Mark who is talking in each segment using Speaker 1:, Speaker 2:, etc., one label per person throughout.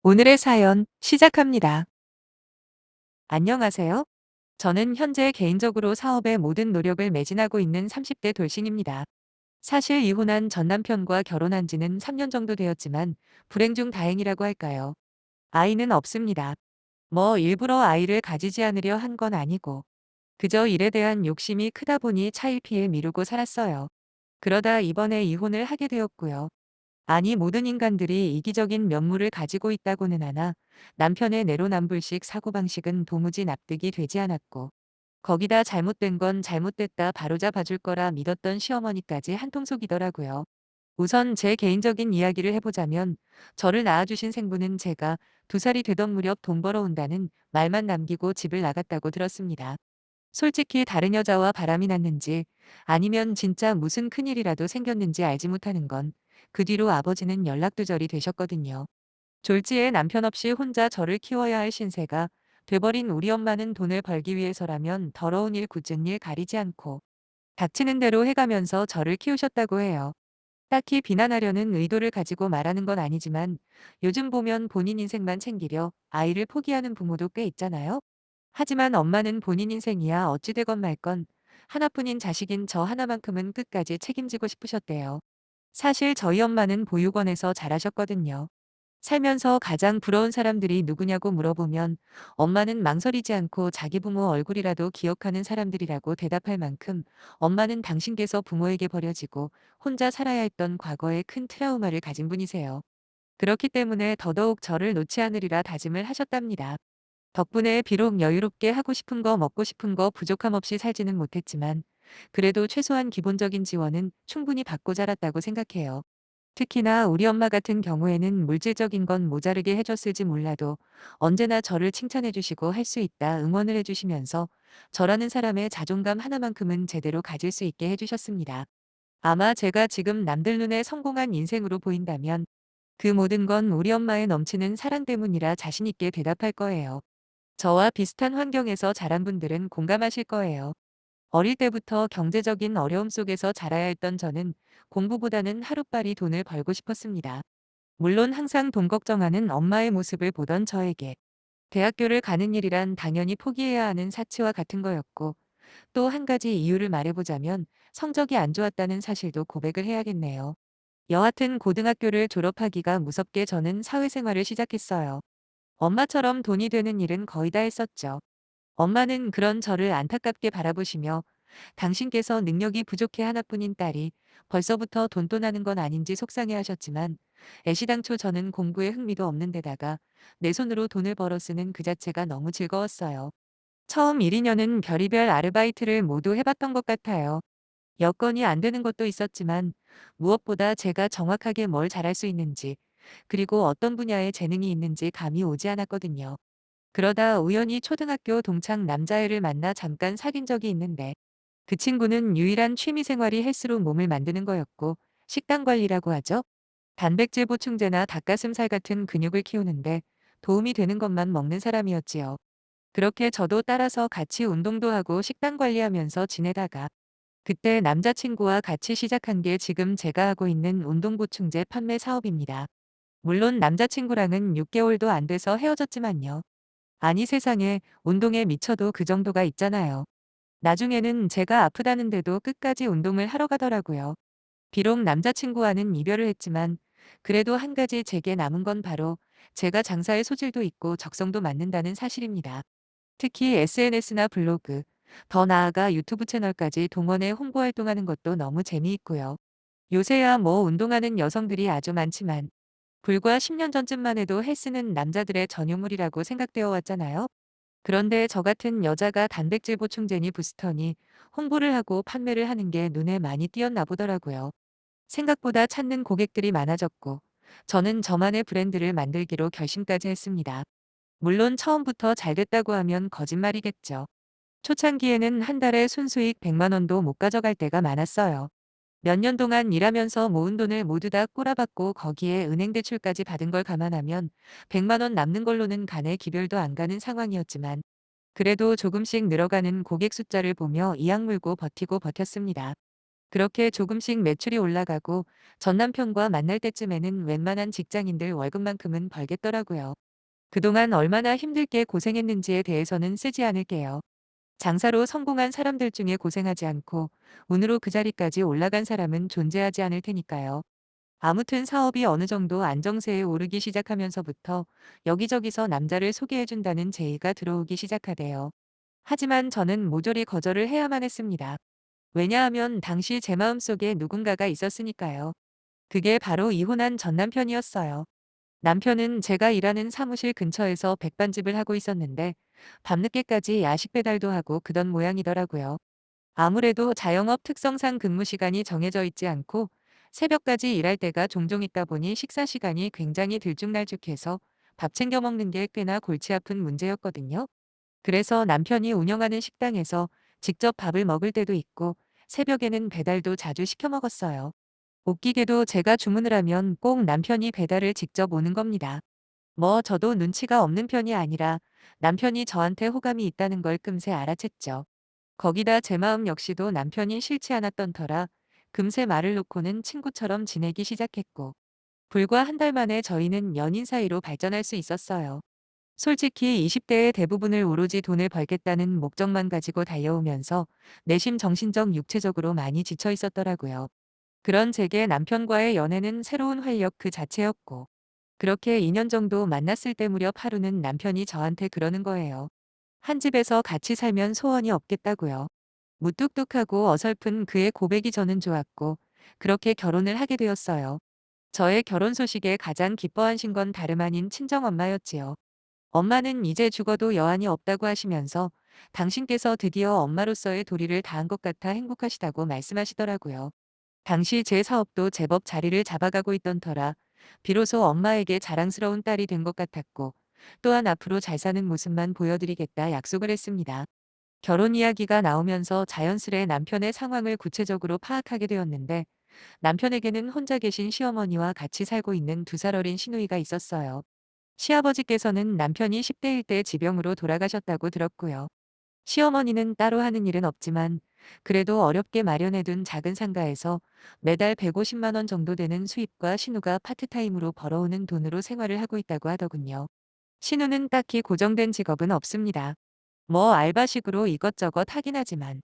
Speaker 1: 오늘의 사연 시작합니다. 안녕하세요. 저는 현재 개인적으로 사업에 모든 노력을 매진하고 있는 30대 돌싱입니다. 사실 이혼한 전 남편과 결혼한 지는 3년 정도 되었지만 불행 중 다행이라고 할까요? 아이는 없습니다. 뭐 일부러 아이를 가지지 않으려 한 건 아니고 그저 일에 대한 욕심이 크다 보니 차일피일 미루고 살았어요. 그러다 이번에 이혼을 하게 되었고요. 아니 모든 인간들이 이기적인 면모를 가지고 있다고는 하나 남편의 내로남불식 사고방식은 도무지 납득이 되지 않았고 거기다 잘못된 건 잘못됐다 바로잡아 줄 거라 믿었던 시어머니까지 한통속이더라고요. 우선 제 개인적인 이야기를 해보자면 저를 낳아주신 생부는 제가 2살이 되던 무렵 돈 벌어온다는 말만 남기고 집을 나갔다고 들었습니다. 솔직히 다른 여자와 바람이 났는지 아니면 진짜 무슨 큰일이라도 생겼는지 알지 못하는 건 그 뒤로 아버지는 연락두절이 되셨거든요. 졸지에 남편 없이 혼자 저를 키워야 할 신세가 돼버린 우리 엄마는 돈을 벌기 위해서라면 더러운 일 굳은 일 가리지 않고 닥치는 대로 해가면서 저를 키우셨다고 해요. 딱히 비난하려는 의도를 가지고 말하는 건 아니지만 요즘 보면 본인 인생만 챙기려 아이를 포기하는 부모도 꽤 있잖아요. 하지만 엄마는 본인 인생이야 어찌 되건 말건 하나뿐인 자식인 저 하나만큼은 끝까지 책임지고 싶으셨대요. 사실 저희 엄마는 보육원에서 자라셨거든요. 살면서 가장 부러운 사람들이 누구냐고 물어보면 엄마는 망설이지 않고 자기 부모 얼굴이라도 기억하는 사람들이라고 대답할 만큼 엄마는 당신께서 부모에게 버려지고 혼자 살아야 했던 과거에 큰 트라우마를 가진 분이세요. 그렇기 때문에 더더욱 저를 놓지 않으리라 다짐을 하셨답니다. 덕분에 비록 여유롭게 하고 싶은 거 먹고 싶은 거 부족함 없이 살지는 못했지만 그래도 최소한 기본적인 지원은 충분히 받고 자랐다고 생각해요. 특히나 우리 엄마 같은 경우에는 물질적인 건 모자르게 해줬을지 몰라도 언제나 저를 칭찬해 주시고 할 수 있다 응원을 해주시면서 저라는 사람의 자존감 하나만큼은 제대로 가질 수 있게 해주셨습니다. 아마 제가 지금 남들 눈에 성공한 인생으로 보인다면 그 모든 건 우리 엄마의 넘치는 사랑 때문이라 자신 있게 대답할 거예요. 저와 비슷한 환경에서 자란 분들은 공감하실 거예요. 어릴 때부터 경제적인 어려움 속에서 자라야 했던 저는 공부보다는 하루빨리 돈을 벌고 싶었습니다. 물론 항상 돈 걱정하는 엄마의 모습을 보던 저에게 대학교를 가는 일이란 당연히 포기해야 하는 사치와 같은 거였고 또 한 가지 이유를 말해보자면 성적이 안 좋았다는 사실도 고백을 해야겠네요. 여하튼 고등학교를 졸업하기가 무섭게 저는 사회생활을 시작했어요. 엄마처럼 돈이 되는 일은 거의 다 했었죠. 엄마는 그런 저를 안타깝게 바라보시며 당신께서 능력이 부족해 하나뿐인 딸이 벌써부터 돈돈하는 건 아닌지 속상해하셨지만 애시당초 저는 공부에 흥미도 없는 데다가 내 손으로 돈을 벌어 쓰는 그 자체가 너무 즐거웠어요. 처음 1, 2년은 별의별 아르바이트를 모두 해봤던 것 같아요. 여건이 안 되는 것도 있었지만 무엇보다 제가 정확하게 뭘 잘할 수 있는지 그리고 어떤 분야에 재능이 있는지 감이 오지 않았거든요. 그러다 우연히 초등학교 동창 남자애를 만나 잠깐 사귄 적이 있는데 그 친구는 유일한 취미생활이 헬스로 몸을 만드는 거였고 식단 관리라고 하죠. 단백질 보충제나 닭가슴살 같은 근육을 키우는데 도움이 되는 것만 먹는 사람이었지요. 그렇게 저도 따라서 같이 운동도 하고 식단 관리하면서 지내다가 그때 남자친구와 같이 시작한 게 지금 제가 하고 있는 운동 보충제 판매 사업입니다. 물론 남자친구랑은 6개월도 안 돼서 헤어졌지만요. 아니 세상에 운동에 미쳐도 그 정도가 있잖아요. 나중에는 제가 아프다는데도 끝까지 운동을 하러 가더라고요. 비록 남자친구와는 이별을 했지만 그래도 한 가지 제게 남은 건 바로 제가 장사의 소질도 있고 적성도 맞는다는 사실입니다. 특히 SNS나 블로그, 더 나아가 유튜브 채널까지 동원해 홍보 활동하는 것도 너무 재미있고요. 요새야 뭐 운동하는 여성들이 아주 많지만 불과 10년 전쯤만 해도 헬스는 남자들의 전유물이라고 생각되어 왔잖아요. 그런데 저 같은 여자가 단백질 보충제니 부스터니 홍보를 하고 판매를 하는 게 눈에 많이 띄었나 보더라고요. 생각보다 찾는 고객들이 많아졌고 저는 저만의 브랜드를 만들기로 결심까지 했습니다. 물론 처음부터 잘 됐다고 하면 거짓말이겠죠. 초창기에는 한 달에 순수익 100만 원도 못 가져갈 때가 많았어요. 몇 년 동안 일하면서 모은 돈을 모두 다 꼬라박고 거기에 은행 대출까지 받은 걸 감안하면 100만 원 남는 걸로는 간에 기별도 안 가는 상황이었지만 그래도 조금씩 늘어가는 고객 숫자를 보며 이악 물고 버티고 버텼습니다. 그렇게 조금씩 매출이 올라가고 전 남편과 만날 때쯤에는 웬만한 직장인들 월급만큼은 벌겠더라고요. 그동안 얼마나 힘들게 고생했는지에 대해서는 쓰지 않을게요. 장사로 성공한 사람들 중에 고생하지 않고 운으로 그 자리까지 올라간 사람은 존재하지 않을 테니까요. 아무튼 사업이 어느 정도 안정세에 오르기 시작하면서부터 여기저기서 남자를 소개해준다는 제의가 들어오기 시작하대요. 하지만 저는 모조리 거절을 해야만 했습니다. 왜냐하면 당시 제 마음속에 누군가가 있었으니까요. 그게 바로 이혼한 전 남편이었어요. 남편은 제가 일하는 사무실 근처에서 백반집을 하고 있었는데 밤늦게까지 야식 배달도 하고 그던 모양이더라고요. 아무래도 자영업 특성상 근무 시간이 정해져 있지 않고 새벽까지 일할 때가 종종 있다 보니 식사 시간이 굉장히 들쭉날쭉해서 밥 챙겨 먹는 게 꽤나 골치 아픈 문제였거든요. 그래서 남편이 운영하는 식당에서 직접 밥을 먹을 때도 있고 새벽에는 배달도 자주 시켜 먹었어요. 웃기게도 제가 주문을 하면 꼭 남편이 배달을 직접 오는 겁니다. 뭐 저도 눈치가 없는 편이 아니라 남편이 저한테 호감이 있다는 걸 금세 알아챘죠. 거기다 제 마음 역시도 남편이 싫지 않았던 터라 금세 말을 놓고는 친구처럼 지내기 시작했고 불과 한 달 만에 저희는 연인 사이로 발전할 수 있었어요. 솔직히 20대의 대부분을 오로지 돈을 벌겠다는 목적만 가지고 달려오면서 내심 정신적 육체적으로 많이 지쳐 있었더라고요. 그런 제게 남편과의 연애는 새로운 활력 그 자체였고 그렇게 2년 정도 만났을 때 무렵 하루는 남편이 저한테 그러는 거예요. 한 집에서 같이 살면 소원이 없겠다고요. 무뚝뚝하고 어설픈 그의 고백이 저는 좋았고 그렇게 결혼을 하게 되었어요. 저의 결혼 소식에 가장 기뻐하신 건 다름 아닌 친정엄마였지요. 엄마는 이제 죽어도 여한이 없다고 하시면서 당신께서 드디어 엄마로서의 도리를 다한 것 같아 행복하시다고 말씀하시더라고요. 당시 제 사업도 제법 자리를 잡아가고 있던 터라 비로소 엄마에게 자랑스러운 딸이 된 것 같았고 또한 앞으로 잘 사는 모습만 보여드리겠다 약속을 했습니다. 결혼 이야기가 나오면서 자연스레 남편의 상황을 구체적으로 파악하게 되었는데 남편에게는 혼자 계신 시어머니와 같이 살고 있는 2살 어린 시누이가 있었어요. 시아버지께서는 남편이 10대일 때 지병으로 돌아가셨다고 들었고요. 시어머니는 따로 하는 일은 없지만 그래도 어렵게 마련해둔 작은 상가에서 매달 150만 원 정도 되는 수입과 신우가 파트타임으로 벌어오는 돈으로 생활을 하고 있다고 하더군요. 신우는 딱히 고정된 직업은 없습니다. 뭐 알바식으로 이것저것 하긴 하지만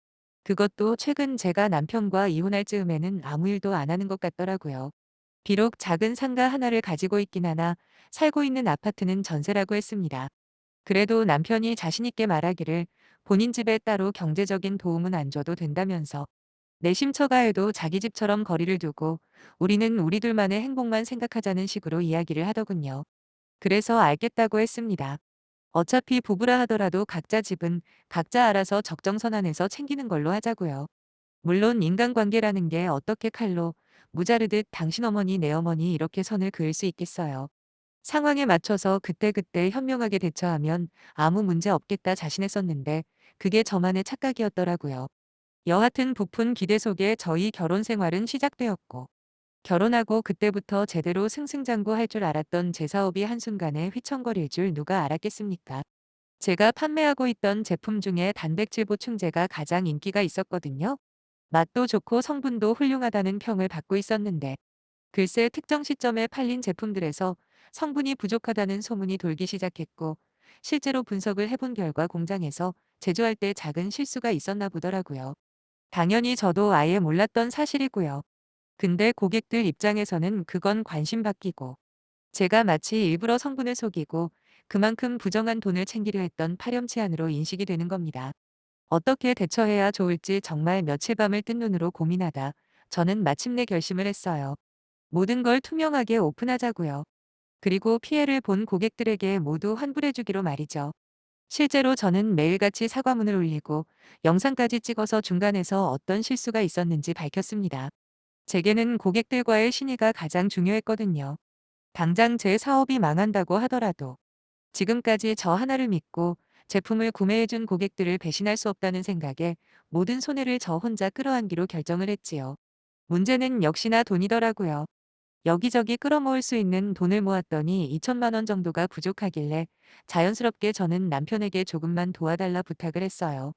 Speaker 1: 그것도 최근 제가 남편과 이혼할 즈음에는 아무 일도 안 하는 것 같더라고요. 비록 작은 상가 하나를 가지고 있긴 하나 살고 있는 아파트는 전세라고 했습니다. 그래도 남편이 자신있게 말하기를 본인 집에 따로 경제적인 도움은 안 줘도 된다면서 내심 처가에도 자기 집처럼 거리를 두고 우리는 우리 둘만의 행복만 생각하자는 식으로 이야기를 하더군요. 그래서 알겠다고 했습니다. 어차피 부부라 하더라도 각자 집은 각자 알아서 적정선 안에서 챙기는 걸로 하자고요. 물론 인간관계라는 게 어떻게 칼로 무자르듯 당신 어머니 내 어머니 이렇게 선을 그을 수 있겠어요. 상황에 맞춰서 그때그때 현명하게 대처하면 아무 문제 없겠다 자신했었는데 그게 저만의 착각이었더라고요. 여하튼 부푼 기대 속에 저희 결혼 생활은 시작되었고 결혼하고 그때부터 제대로 승승장구할 줄 알았던 제 사업이 한순간에 휘청거릴 줄 누가 알았겠습니까? 제가 판매하고 있던 제품 중에 단백질 보충제가 가장 인기가 있었거든요. 맛도 좋고 성분도 훌륭하다는 평을 받고 있었는데 글쎄 특정 시점에 팔린 제품들에서 성분이 부족하다는 소문이 돌기 시작했고 실제로 분석을 해본 결과 공장에서 제조할 때 작은 실수가 있었나 보더라고요. 당연히 저도 아예 몰랐던 사실이고요. 근데 고객들 입장에서는 그건 관심 바뀌고 제가 마치 일부러 성분을 속이고 그만큼 부정한 돈을 챙기려 했던 파렴치한으로 인식이 되는 겁니다. 어떻게 대처해야 좋을지 정말 며칠 밤을 뜬 눈으로 고민하다 저는 마침내 결심을 했어요. 모든 걸 투명하게 오픈하자고요. 그리고 피해를 본 고객들에게 모두 환불해주기로 말이죠. 실제로 저는 매일같이 사과문을 올리고 영상까지 찍어서 중간에서 어떤 실수가 있었는지 밝혔습니다. 제게는 고객들과의 신의가 가장 중요했거든요. 당장 제 사업이 망한다고 하더라도 지금까지 저 하나를 믿고 제품을 구매해준 고객들을 배신할 수 없다는 생각에 모든 손해를 저 혼자 끌어안기로 결정을 했지요. 문제는 역시나 돈이더라고요. 여기저기 끌어모을 수 있는 돈을 모았더니 2천만 원 정도가 부족하길래 자연스럽게 저는 남편에게 조금만 도와달라 부탁을 했어요.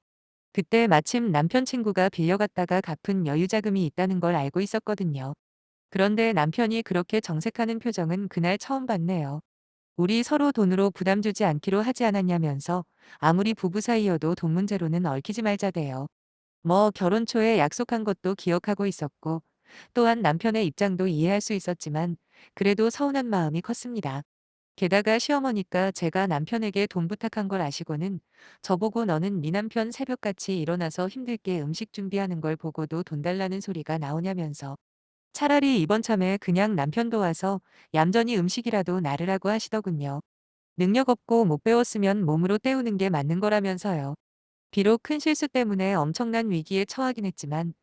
Speaker 1: 그때 마침 남편 친구가 빌려갔다가 갚은 여유 자금이 있다는 걸 알고 있었거든요. 그런데 남편이 그렇게 정색하는 표정은 그날 처음 봤네요. 우리 서로 돈으로 부담 주지 않기로 하지 않았냐면서 아무리 부부 사이여도 돈 문제로는 얽히지 말자대요. 뭐 결혼 초에 약속한 것도 기억하고 있었고 또한 남편의 입장도 이해할 수 있었지만 그래도 서운한 마음이 컸습니다. 게다가 시어머니가 제가 남편에게 돈 부탁한 걸 아시고는 저보고 너는 네 남편 새벽같이 일어나서 힘들게 음식 준비하는 걸 보고도 돈 달라는 소리가 나오냐면서 차라리 이번 참에 그냥 남편 도와서 얌전히 음식이라도 나르라고 하시더군요. 능력 없고 못 배웠으면 몸으로 때우는 게 맞는 거라면서요. 비록 큰 실수 때문에 엄청난 위기에 처하긴 했지만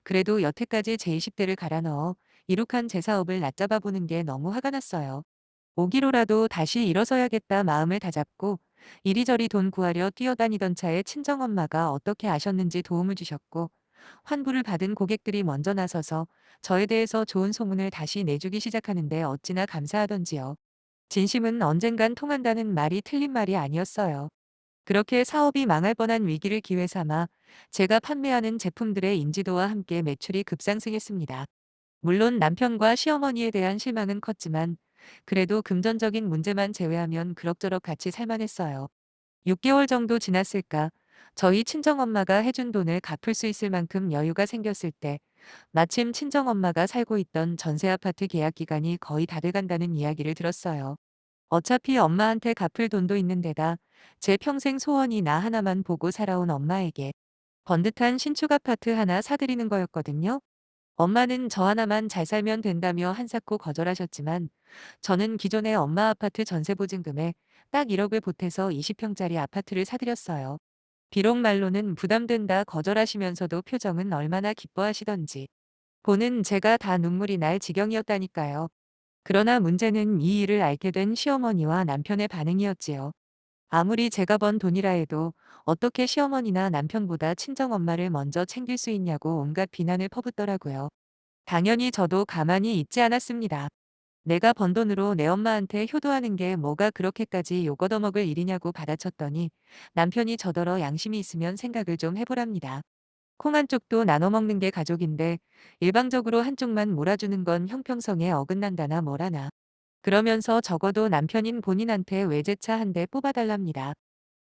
Speaker 1: 그래도 여태까지 제 20대를 갈아 넣어 이룩한 제 사업을 낮잡아 보는 게 너무 화가 났어요. 오기로라도 다시 일어서야겠다 마음을 다잡고 이리저리 돈 구하려 뛰어다니던 차에 친정엄마가 어떻게 아셨는지 도움을 주셨고 환불을 받은 고객들이 먼저 나서서 저에 대해서 좋은 소문을 다시 내주기 시작하는데 어찌나 감사하던지요. 진심은 언젠간 통한다는 말이 틀린 말이 아니었어요. 그렇게 사업이 망할 뻔한 위기를 기회 삼아 제가 판매하는 제품들의 인지도와 함께 매출이 급상승했습니다. 물론 남편과 시어머니에 대한 실망은 컸지만 그래도 금전적인 문제만 제외하면 그럭저럭 같이 살만했어요. 6개월 정도 지났을까 저희 친정엄마가 해준 돈을 갚을 수 있을 만큼 여유가 생겼을 때 마침 친정엄마가 살고 있던 전세 아파트 계약 기간이 거의 다 돼간다는 이야기를 들었어요. 어차피 엄마한테 갚을 돈도 있는데다 제 평생 소원이 나 하나만 보고 살아온 엄마에게 번듯한 신축 아파트 하나 사드리는 거였거든요. 엄마는 저 하나만 잘 살면 된다며 한사코 거절하셨지만 저는 기존의 엄마 아파트 전세 보증금에 딱 1억을 보태서 20평짜리 아파트를 사드렸어요. 비록 말로는 부담된다 거절하시면서도 표정은 얼마나 기뻐하시던지 보는 제가 다 눈물이 날 지경이었다니까요. 그러나 문제는 이 일을 알게 된 시어머니와 남편의 반응이었지요. 아무리 제가 번 돈이라 해도 어떻게 시어머니나 남편보다 친정엄마를 먼저 챙길 수 있냐고 온갖 비난을 퍼붓더라고요. 당연히 저도 가만히 있지 않았습니다. 내가 번 돈으로 내 엄마한테 효도하는 게 뭐가 그렇게까지 욕 얻어먹을 일이냐고 받아쳤더니 남편이 저더러 양심이 있으면 생각을 좀 해보랍니다. 콩 한쪽도 나눠 먹는 게 가족인데 일방적으로 한쪽만 몰아주는 건 형평성에 어긋난다나 뭐라나. 그러면서 적어도 남편인 본인한테 외제차 한 대 뽑아달랍니다.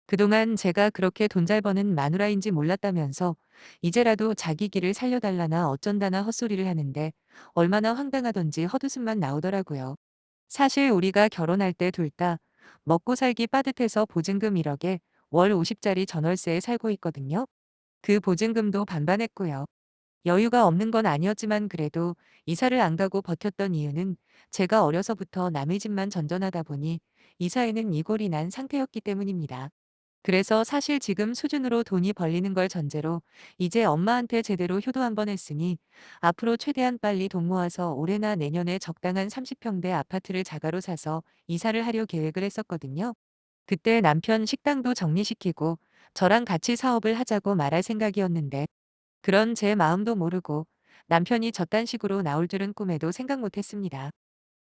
Speaker 1: 그동안 제가 그렇게 돈 잘 버는 마누라인지 몰랐다면서 이제라도 자기 길을 살려달라나 어쩐다나 헛소리를 하는데 얼마나 황당하던지 헛웃음만 나오더라고요. 사실 우리가 결혼할 때 둘 다 먹고 살기 빠듯해서 보증금 1억에 월 50짜리 전월세에 살고 있거든요. 그 보증금도 반반했고요. 여유가 없는 건 아니었지만 그래도 이사를 안 가고 버텼던 이유는 제가 어려서부터 남의 집만 전전하다 보니 이사에는 이골이 난 상태였기 때문입니다. 그래서 사실 지금 수준으로 돈이 벌리는 걸 전제로 이제 엄마한테 제대로 효도 한번 했으니 앞으로 최대한 빨리 돈 모아서 올해나 내년에 적당한 30평대 아파트를 자가로 사서 이사를 하려 계획을 했었거든요. 그때 남편 식당도 정리시키고 저랑 같이 사업을 하자고 말할 생각이었는데 그런 제 마음도 모르고 남편이 저딴 식으로 나올 줄은 꿈에도 생각 못 했습니다.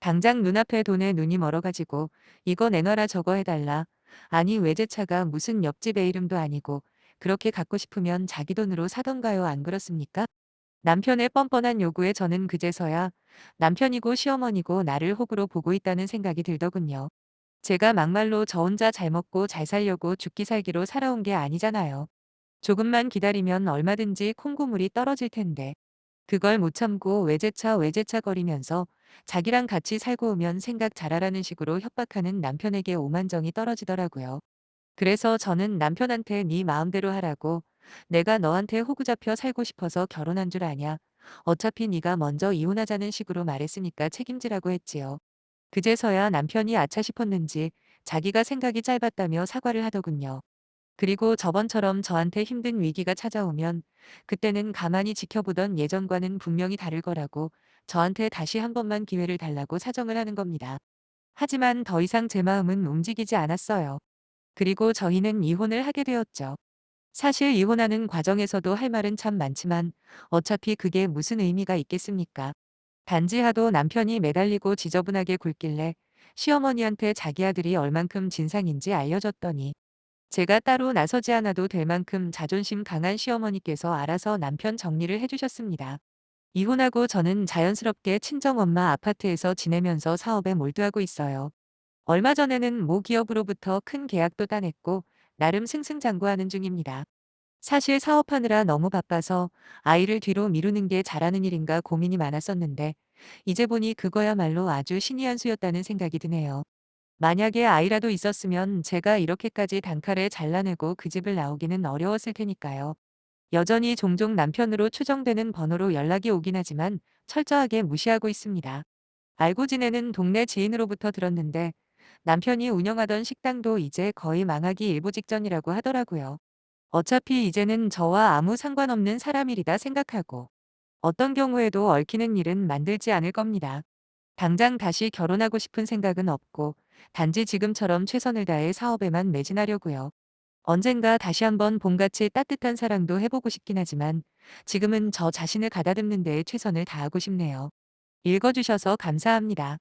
Speaker 1: 당장 눈앞에 돈에 눈이 멀어가지고 이거 내놔라 저거 해달라. 아니 외제차가 무슨 옆집 애 이름도 아니고 그렇게 갖고 싶으면 자기 돈으로 사던가요 안 그렇습니까? 남편의 뻔뻔한 요구에 저는 그제서야 남편이고 시어머니고 나를 호구로 보고 있다는 생각이 들더군요. 제가 막말로 저 혼자 잘 먹고 잘 살려고 죽기 살기로 살아온 게 아니잖아요. 조금만 기다리면 얼마든지 콩고물이 떨어질 텐데 그걸 못 참고 외제차 거리면서 자기랑 같이 살고 오면 생각 잘하라는 식으로 협박하는 남편에게 오만정이 떨어지더라고요. 그래서 저는 남편한테 네 마음대로 하라고 내가 너한테 호구 잡혀 살고 싶어서 결혼한 줄 아냐. 어차피 네가 먼저 이혼하자는 식으로 말했으니까 책임지라고 했지요. 그제서야 남편이 아차 싶었는지 자기가 생각이 짧았다며 사과를 하더군요. 그리고 저번처럼 저한테 힘든 위기가 찾아오면 그때는 가만히 지켜보던 예전과는 분명히 다를 거라고 저한테 다시 한 번만 기회를 달라고 사정을 하는 겁니다. 하지만 더 이상 제 마음은 움직이지 않았어요. 그리고 저희는 이혼을 하게 되었죠. 사실 이혼하는 과정에서도 할 말은 참 많지만 어차피 그게 무슨 의미가 있겠습니까? 단지 하도 남편이 매달리고 지저분하게 굴길래 시어머니한테 자기 아들이 얼만큼 진상인지 알려줬더니 제가 따로 나서지 않아도 될 만큼 자존심 강한 시어머니께서 알아서 남편 정리를 해주셨습니다. 이혼하고 저는 자연스럽게 친정엄마 아파트에서 지내면서 사업에 몰두하고 있어요. 얼마 전에는 모 기업으로부터 큰 계약도 따냈고 나름 승승장구하는 중입니다. 사실 사업하느라 너무 바빠서 아이를 뒤로 미루는 게 잘하는 일인가 고민이 많았었는데 이제 보니 그거야말로 아주 신의 한 수였다는 생각이 드네요. 만약에 아이라도 있었으면 제가 이렇게까지 단칼에 잘라내고 그 집을 나오기는 어려웠을 테니까요. 여전히 종종 남편으로 추정되는 번호로 연락이 오긴 하지만 철저하게 무시하고 있습니다. 알고 지내는 동네 지인으로부터 들었는데 남편이 운영하던 식당도 이제 거의 망하기 일보 직전이라고 하더라고요. 어차피 이제는 저와 아무 상관없는 사람 일이다 생각하고 어떤 경우에도 얽히는 일은 만들지 않을 겁니다. 당장 다시 결혼하고 싶은 생각은 없고 단지 지금처럼 최선을 다해 사업에만 매진하려고요. 언젠가 다시 한번 봄같이 따뜻한 사랑도 해보고 싶긴 하지만 지금은 저 자신을 가다듬는 데에 최선을 다하고 싶네요. 읽어주셔서 감사합니다.